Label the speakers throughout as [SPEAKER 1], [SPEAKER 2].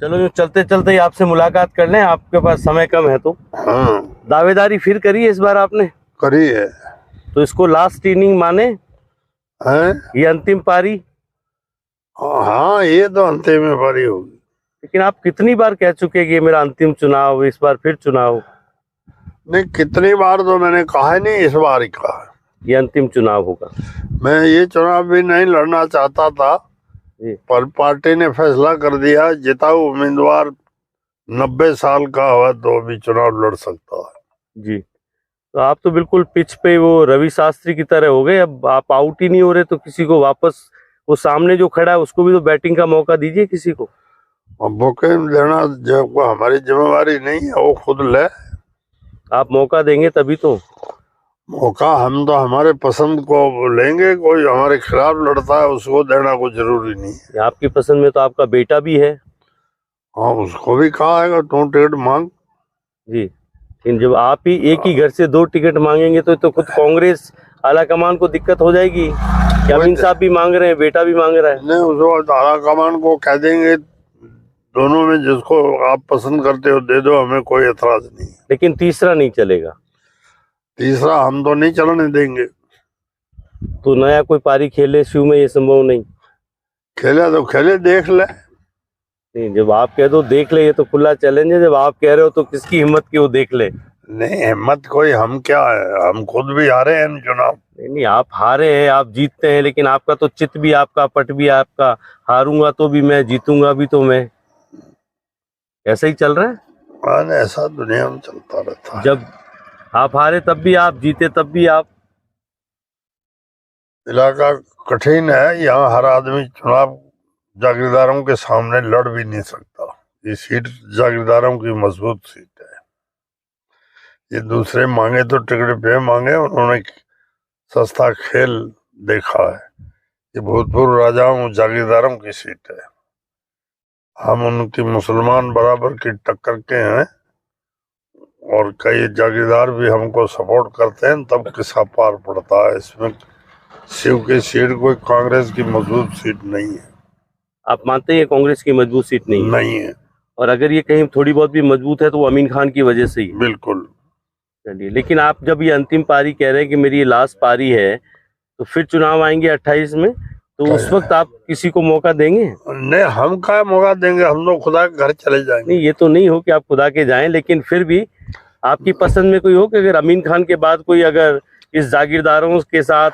[SPEAKER 1] चलो यूँ चलते चलते ही आपसे मुलाकात कर लें, आपके पास समय कम है तो।
[SPEAKER 2] हाँ
[SPEAKER 1] दावेदारी फिर करी है इस बार आपने,
[SPEAKER 2] करी है।
[SPEAKER 1] तो इसको लास्ट इनिंग माने,
[SPEAKER 2] हैं?
[SPEAKER 1] ये अंतिम पारी।
[SPEAKER 2] हाँ ये तो अंतिम में पारी होगी।
[SPEAKER 1] लेकिन आप कितनी बार कह चुके हैं कि ये मेरा अंतिम चुनाव, इस बार फिर चुनाव।
[SPEAKER 2] नहीं कितनी बार तो मैंने कहा है, नहीं इस बार ही कहा।
[SPEAKER 1] ये अंतिम चुनाव होगा।
[SPEAKER 2] मैं ये चुनाव भी नहीं लड़ना चाहता था,
[SPEAKER 1] जी
[SPEAKER 2] पर पार्टी ने फैसला कर दिया जिताऊ उम्मीदवार 90 साल का हुआ तो भी चुनाव लड़ सकता है।
[SPEAKER 1] जी, तो आप तो बिल्कुल पिच पे वो रवि शास्त्री की तरह हो गए। अब आप आउट ही नहीं हो रहे तो किसी को वापस, वो सामने जो खड़ा है उसको भी तो बैटिंग का मौका दीजिए किसी को।
[SPEAKER 2] अब मौके देना जब हमारी जिम्मेवारी नहीं है, वो खुद ले।
[SPEAKER 1] आप मौका देंगे तभी तो।
[SPEAKER 2] मौका हम तो हमारे पसंद को लेंगे, कोई हमारे खिलाफ लड़ता है उसको देना कोई जरूरी नहीं है।
[SPEAKER 1] आपकी पसंद में तो आपका बेटा भी है।
[SPEAKER 2] हाँ उसको भी कहा है तू टिकट मांग।
[SPEAKER 1] जी, लेकिन जब आप ही एक ही घर से 2 टिकट मांगेंगे तो खुद कांग्रेस आला कमान को दिक्कत हो जाएगी। अमीन साहब भी मांग रहे हैं, बेटा भी मांग रहा है।
[SPEAKER 2] नहीं उसको आला कमान को कह देंगे दोनों में जिसको आप पसंद करते हो दे दो, हमें कोई एतराज नहीं।
[SPEAKER 1] लेकिन तीसरा नहीं चलेगा।
[SPEAKER 2] तीसरा हम तो नहीं चलने देंगे।
[SPEAKER 1] तो नया कोई पारी खेले शिव में, ये संभव नहीं।
[SPEAKER 2] खेले तो खेले, देख ले।
[SPEAKER 1] नहीं, जब आप कह दो देख ले, ये तो खुला चैलेंज है। जब आप कह रहे हो तो किसकी हिम्मत की वो देख ले।
[SPEAKER 2] नहीं हिम्मत कोई, हम क्या है, हम खुद भी हारे हैं चुनाव।
[SPEAKER 1] नहीं, आप हारे हैं, आप जीतते हैं, लेकिन आपका तो चित भी आपका, पट भी आपका। हारूंगा तो भी मैं, जीतूंगा भी तो मैं। ऐसा ही चल रहा है।
[SPEAKER 2] हाँ ऐसा दुनिया में चलता रहता है।
[SPEAKER 1] जब आप हारे तब भी आप, जीते तब भी आप।
[SPEAKER 2] इलाका कठिन है, यहाँ हर आदमी चुनाव जागीरदारों के सामने लड़ भी नहीं सकता। ये सीट जागीरदारों की मजबूत सीट है। ये दूसरे मांगे तो टिकट पे मांगे, उन्होंने सस्ता खेल देखा है। ये भूतपूर्व राजाओं जागीरदारों की सीट है। हम उनकी मुसलमान बराबर की टक्कर के हैं और कई जागीरदार भी हमको सपोर्ट करते हैं, तब किस्सा पार पड़ता है। इसमें शिव की सीट कोई कांग्रेस की मजबूत सीट नहीं है।
[SPEAKER 1] आप मानते हैं कांग्रेस की मजबूत सीट नहीं है?
[SPEAKER 2] नहीं है।
[SPEAKER 1] और अगर ये कहीं थोड़ी बहुत भी मजबूत है तो वो अमीन खान की वजह से ही।
[SPEAKER 2] बिल्कुल।
[SPEAKER 1] चलिए, लेकिन आप जब ये अंतिम पारी कह रहे हैं कि मेरी ये लास्ट पारी है, तो फिर चुनाव आएंगे 28 में, तो उस वक्त आप किसी को मौका देंगे?
[SPEAKER 2] नहीं हम क्या मौका देंगे, हम लोग खुदा के घर चले जाएंगे।
[SPEAKER 1] नहीं, ये तो नहीं हो कि आप खुदा के जाएं, लेकिन फिर भी आपकी पसंद में कोई हो कि अगर अमीन खान के बाद कोई अगर इस जागीरदारों के साथ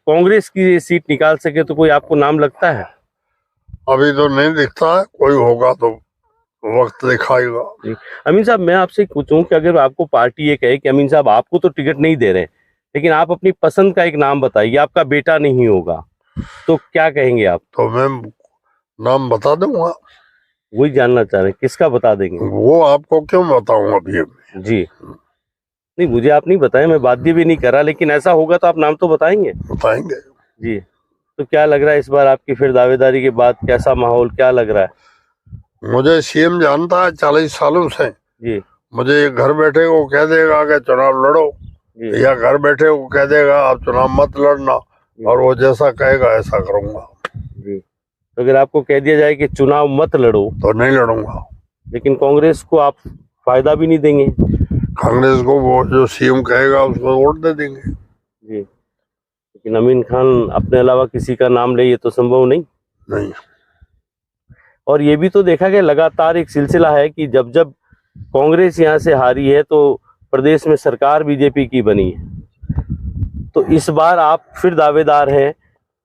[SPEAKER 1] कांग्रेस की सीट निकाल सके तो कोई आपको नाम लगता है?
[SPEAKER 2] अभी तो नहीं दिखता है, कोई होगा तो वक्त दिखाएगा।
[SPEAKER 1] अमीन साहब, मैं आपसे पूछूं कि अगर आपको पार्टी ये कहे कि अमीन साहब आपको तो टिकट नहीं दे रहे, लेकिन आप अपनी पसंद का एक नाम बताइए, आपका बेटा नहीं होगा, तो क्या कहेंगे आप?
[SPEAKER 2] तो मैं नाम बता दूंगा।
[SPEAKER 1] वही जानना चाह रहे हैं, किसका बता देंगे?
[SPEAKER 2] वो आपको क्यों बताऊं अभी?
[SPEAKER 1] जी नहीं, मुझे आप नहीं बताएं, मैं बाध्य भी नहीं कर रहा, लेकिन ऐसा होगा तो आप नाम तो बताएंगे।
[SPEAKER 2] बताएंगे।
[SPEAKER 1] जी, तो क्या लग रहा है इस बार आपकी फिर दावेदारी के बाद कैसा माहौल, क्या लग रहा है?
[SPEAKER 2] मुझे सीएम जानता है 40 सालों से।
[SPEAKER 1] जी
[SPEAKER 2] मुझे घर बैठे को कह देगा कि चुनाव लड़ो,
[SPEAKER 1] जी
[SPEAKER 2] या घर बैठे को कह देगा आप चुनाव मत लड़ना, और वो जैसा कहेगा ऐसा करूंगा।
[SPEAKER 1] जी, तो अगर आपको कह दिया जाए कि चुनाव मत लड़ो
[SPEAKER 2] तो नहीं लड़ूंगा।
[SPEAKER 1] लेकिन कांग्रेस को आप फायदा भी नहीं देंगे?
[SPEAKER 2] कांग्रेस को वो जो सीएम कहेगा उसको वोट दे देंगे।
[SPEAKER 1] जी, लेकिन अमीन खान अपने अलावा किसी का नाम ले, ये तो संभव नहीं।
[SPEAKER 2] नहीं।
[SPEAKER 1] और ये भी तो देखा गया लगातार एक सिलसिला है कि जब जब कांग्रेस यहाँ से हारी है तो प्रदेश में सरकार बीजेपी की बनी है। तो इस बार आप फिर दावेदार हैं,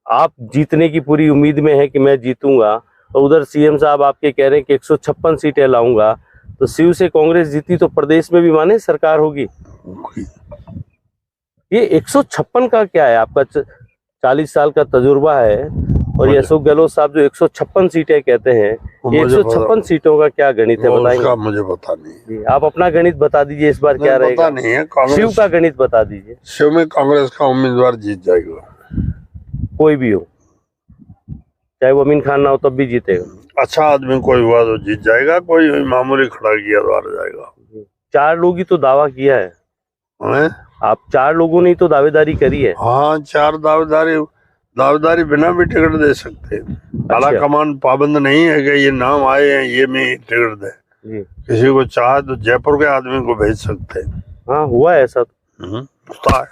[SPEAKER 1] आप जीतने की पूरी उम्मीद में है कि मैं जीतूंगा, और उधर सीएम साहब आपके कह रहे हैं कि 156 सीटें लाऊंगा। तो शिव से कांग्रेस जीती तो प्रदेश में भी माने सरकार होगी। ये 156 का क्या है? आपका 40 साल का तजुर्बा है, और ये अशोक गहलोत साहब जो 156 सीटें कहते हैं, ये 156 सीटों का क्या गणित है बताएंगे?
[SPEAKER 2] मुझे पता नहीं।
[SPEAKER 1] आप अपना गणित बता दीजिए, इस बार क्या रहेगा?
[SPEAKER 2] नहीं है।
[SPEAKER 1] शिव का गणित बता दीजिए।
[SPEAKER 2] शिव में कांग्रेस का उम्मीदवार जीत जाएगा,
[SPEAKER 1] कोई भी हो, चाहे वो अमीन खान ना हो तब भी जीतेगा।
[SPEAKER 2] अच्छा आदमी कोई हुआ तो जीत जाएगा, कोई मामूली खड़ा किया तो हार जाएगा।
[SPEAKER 1] 4 लोग ही तो दावा किया है।
[SPEAKER 2] हैं?
[SPEAKER 1] आप 4 लोगों ने ही तो दावेदारी करी है।
[SPEAKER 2] हाँ 4 दावेदारी दावेदारी बिना भी टिकट दे सकते हैं। आला कमान पाबंद नहीं है कि ये नाम आए हैं ये में टिकट दे। किसी को चाहे तो जयपुर के आदमी को भेज सकते हैं।
[SPEAKER 1] हाँ, हुआ है ऐसा
[SPEAKER 2] होता है,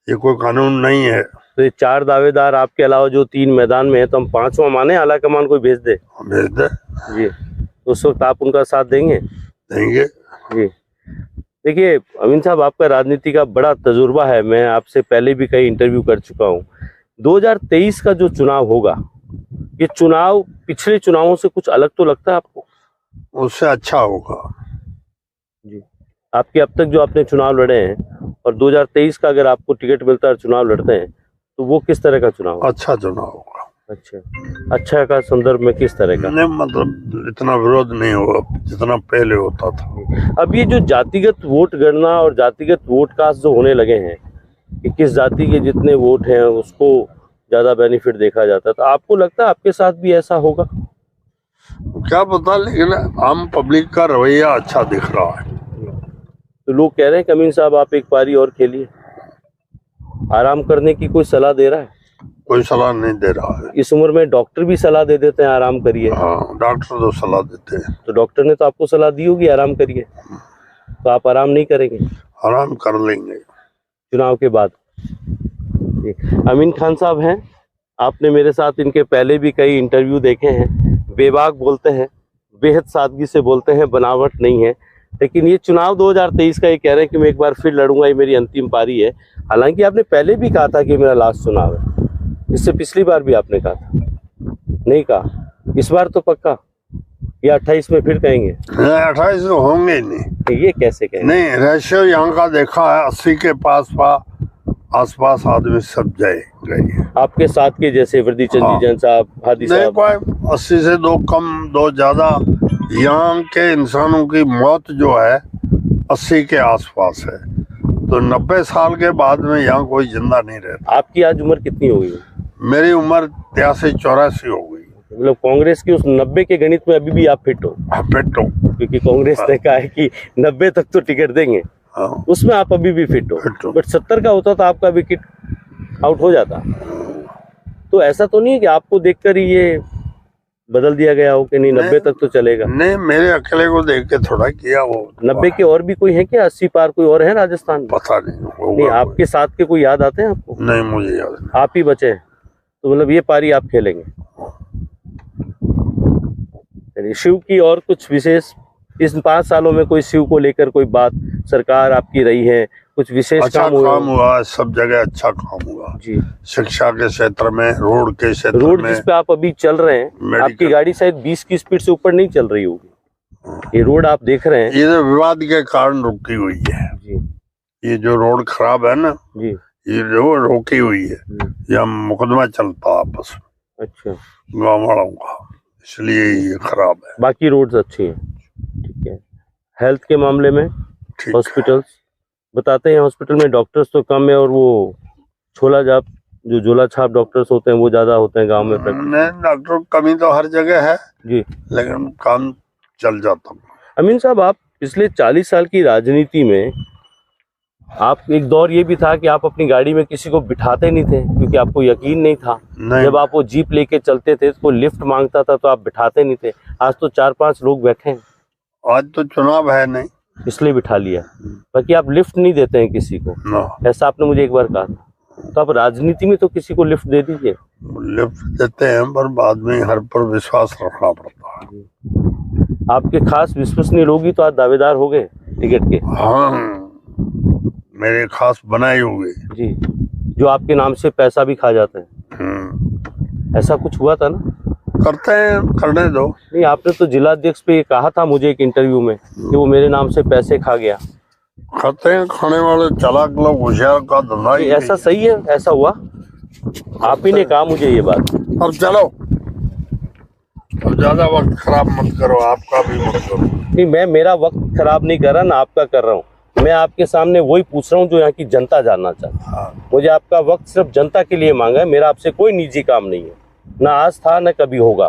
[SPEAKER 2] ये कोई कानून नहीं है।
[SPEAKER 1] तो ये 4 दावेदार आपके अलावा जो 3 मैदान में है, तो हम 5वां माने आला कमान कोई भेज दे?
[SPEAKER 2] भेज दे
[SPEAKER 1] जी। तो उस वक्त आप उनका साथ देंगे?
[SPEAKER 2] देंगे
[SPEAKER 1] जी। देखिए अमीन साहब, आपका राजनीति का बड़ा तजुर्बा है, मैं आपसे पहले भी कई इंटरव्यू कर चुका हूँ। 2023 का जो चुनाव होगा, ये चुनाव पिछले चुनावों से कुछ अलग तो लगता है आपको?
[SPEAKER 2] उससे अच्छा होगा
[SPEAKER 1] जी। आपके अब तक जो आपने चुनाव लड़े हैं और 2023 का अगर आपको टिकट मिलता है और चुनाव लड़ते हैं, तो वो किस तरह का चुनाव?
[SPEAKER 2] अच्छा चुनाव होगा।
[SPEAKER 1] अच्छा का संदर्भ में किस तरह का?
[SPEAKER 2] नहीं, मतलब इतना विरोध नहीं होगा जितना पहले होता था।
[SPEAKER 1] अब ये जो जातिगत वोट गणना और जातिगत वोट कास्ट जो होने लगे हैं कि किस जाति के जितने वोट हैं उसको ज्यादा बेनिफिट देखा जाता है, तो आपको लगता है आपके साथ भी ऐसा होगा?
[SPEAKER 2] क्या पता, लेकिन आम पब्लिक का रवैया अच्छा दिख रहा है।
[SPEAKER 1] तो लोग कह रहे हैं कि अमीन साहब आप एक पारी और खेलिए, आराम करने की कोई सलाह दे रहा है?
[SPEAKER 2] कोई सलाह नहीं दे रहा है।
[SPEAKER 1] इस उम्र में डॉक्टर भी सलाह दे देते हैं आराम करिए।
[SPEAKER 2] हाँ, डॉक्टर तो सलाह देते हैं।
[SPEAKER 1] तो डॉक्टर ने तो आपको सलाह दी होगी आराम करिए, तो आप आराम नहीं करेंगे?
[SPEAKER 2] आराम कर लेंगे
[SPEAKER 1] चुनाव के बाद। अमीन खान साहब हैं, आपने मेरे साथ इनके पहले भी कई इंटरव्यू देखे हैं। बेबाक बोलते हैं, बेहद सादगी से बोलते हैं, बनावट नहीं है। लेकिन ये चुनाव 2023 का ये कह रहे हैं कि मैं एक बार फिर लड़ूंगा, ये मेरी अंतिम पारी है। हालांकि आपने पहले भी कहा था कि मेरा लास्ट चुनाव है, इससे पिछली बार भी आपने कहा था, नहीं कहा? इस बार तो पक्का, या 28 में फिर कहेंगे?
[SPEAKER 2] 28 तो होंगे ही नहीं।
[SPEAKER 1] ये कैसे कहेंगे?
[SPEAKER 2] नहीं, रेशियो यहाँ का देखा है 80 के आसपास आदमी सब गए।
[SPEAKER 1] आपके साथ के जैसे वर्दी चंदी जैन साहब, हादी साहब?
[SPEAKER 2] कोई 80 से 2 कम 2 ज्यादा। यहाँ के इंसानों की मौत जो है 80 के आसपास है, तो 90 साल के बाद में यहाँ कोई जिंदा नहीं रहता।
[SPEAKER 1] आपकी आज उम्र कितनी हो गई?
[SPEAKER 2] मेरी उम्र 83-84 हो गई।
[SPEAKER 1] मतलब कांग्रेस की उस 90 के गणित में अभी भी आप फिट हो?
[SPEAKER 2] फिट हो,
[SPEAKER 1] क्योंकि कांग्रेस ने कहा है कि 90 तक तो टिकट देंगे।
[SPEAKER 2] हाँ।
[SPEAKER 1] उसमें आप अभी भी फिट हो। बट 70 का होता तो आपका विकेट आउट हो जाता। तो ऐसा तो नहीं है कि आपको देखकर ही ये बदल दिया गया हो कि नहीं 90 तक तो चलेगा?
[SPEAKER 2] नहीं, मेरे अकेले को देख के थोड़ा किया वो।
[SPEAKER 1] 90 के और भी कोई है क्या? 80 पार कोई और है राजस्थान में?
[SPEAKER 2] पता नहीं।
[SPEAKER 1] नहीं, आपके साथ के कोई याद आते हैं आपको?
[SPEAKER 2] नहीं, मुझे याद नहीं।
[SPEAKER 1] आप ही बचे हैं, तो मतलब ये पारी आप खेलेंगे। शिव की और कुछ विशेष इस 5 सालों में कोई शिव को लेकर कोई बात सरकार आपकी रही है? कुछ विशेष
[SPEAKER 2] अच्छा काम हुआ, सब जगह अच्छा काम हुआ जी। शिक्षा के क्षेत्र में, रोड के क्षेत्र में।
[SPEAKER 1] रोड जिस पे आप अभी चल रहे हैं, आपकी गाड़ी शायद 20 की स्पीड से ऊपर नहीं चल रही होगी। ये रोड आप देख रहे हैं,
[SPEAKER 2] ये तो विवाद के कारण रुकी हुई है जी। ये जो रोड खराब है ना जी, ये जो रोकी हुई है, ये मुकदमा चलता आपस में। अच्छा, गाँव वालों का, इसलिए ये खराब है।
[SPEAKER 1] बाकी रोड्स अच्छी हैं, ठीक है। हेल्थ के मामले में हॉस्पिटल्स बताते हैं, हॉस्पिटल में डॉक्टर्स तो कम है और वो झोला छाप डॉक्टर्स होते हैं वो ज्यादा होते हैं गांव में।
[SPEAKER 2] नहीं, डॉक्टर कमी तो हर जगह है जी, लेकिन काम चल जाता।
[SPEAKER 1] अमीन साहब, आप पिछले 40 साल की राजनीति में आप एक दौर ये भी था कि आप अपनी गाड़ी में किसी को बिठाते नहीं थे क्योंकि आपको यकीन नहीं था। जब आप वो जीप लेके चलते थे तो लिफ्ट मांगता था तो आप बिठाते नहीं थे। आज तो 4-5 लोग बैठे हैं।
[SPEAKER 2] आज तो चुनाव है नहीं, इसलिए
[SPEAKER 1] बिठा लिया। बाकी आप लिफ्ट नहीं देते हैं किसी को, ऐसा आपने मुझे एक बार कहा था। तो आप राजनीति में तो किसी को लिफ्ट दे दीजिए।
[SPEAKER 2] लिफ्ट देते हैं पर बाद में हर पर विश्वास रखना पड़ता है।
[SPEAKER 1] आपके खास विश्वसनीय लोग ही तो आज दावेदार हो गए टिकट के।
[SPEAKER 2] हाँ, मेरे खास बनाए हुए
[SPEAKER 1] जी, जो आपके नाम से पैसा भी खा जाते हैं। ऐसा कुछ हुआ था ना?
[SPEAKER 2] करते हैं, करने दो।
[SPEAKER 1] नहीं, आपने तो जिलाध्यक्ष पे कहा था मुझे एक इंटरव्यू में कि वो मेरे नाम से पैसे खा गया।
[SPEAKER 2] खाते हैं, खाने वाले चालाक लोग, होशियार का धंधा ही।
[SPEAKER 1] ऐसा सही है? ऐसा हुआ? आप ही ने कहा मुझे ये बात।
[SPEAKER 2] अब चलो, अब ज्यादा वक्त खराब मत करो, आपका भी मत करो।
[SPEAKER 1] नहीं, मैं मेरा वक्त खराब नहीं कर रहा ना आपका कर रहा हूँ। मैं आपके सामने वही पूछ रहा हूँ जो यहाँ की जनता जानना चाहती है। मुझे आपका वक्त सिर्फ जनता के लिए मांगा है, मेरा आपसे कोई निजी काम नहीं है, ना आज था ना कभी होगा।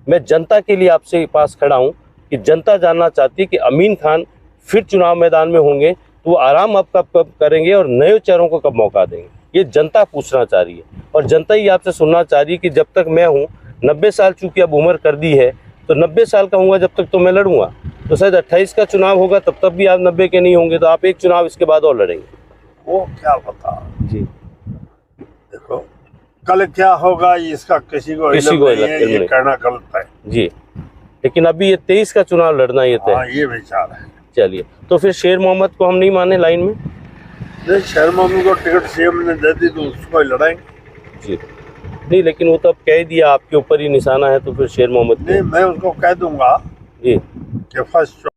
[SPEAKER 1] मैं जनता के लिए आपसे पास खड़ा हूँ कि जनता जानना चाहती है कि अमीन खान फिर चुनाव मैदान में होंगे तो वो आराम अब कब करेंगे और नए चेहरों को कब मौका देंगे। ये जनता पूछना चाह रही है, और जनता ही आपसे सुनना चाह रही है कि जब तक मैं हूँ, 90 साल चूंकि अब उम्र कर दी है, तो 90 साल का हूँगा जब तक तो मैं लड़ूंगा। तो शायद 28 का चुनाव होगा, तब तक भी आप 90 के नहीं होंगे, तो आप एक चुनाव इसके बाद और लड़ेंगे।
[SPEAKER 2] वो क्या पता
[SPEAKER 1] जी,
[SPEAKER 2] देखो कल क्या होगा इसका किसी को इल्म नहीं है, ये कहना गलत है
[SPEAKER 1] जी। लेकिन अभी ये 23 का चुनाव लड़ना ये तय।
[SPEAKER 2] हाँ, ये विचार है।
[SPEAKER 1] चलिए, तो फिर शेर मोहम्मद को हम नहीं माने लाइन में?
[SPEAKER 2] नहीं, शेर मोहम्मद को टिकट सीएम ने दे दी तो उसको ही लड़ाएंगे।
[SPEAKER 1] जी नहीं, लेकिन वो तो अब कह दिया आपके ऊपर ही निशाना है, तो फिर शेर मोहम्मद
[SPEAKER 2] नहीं, मैं उसको कह दूंगा
[SPEAKER 1] जी
[SPEAKER 2] कि फर्स्ट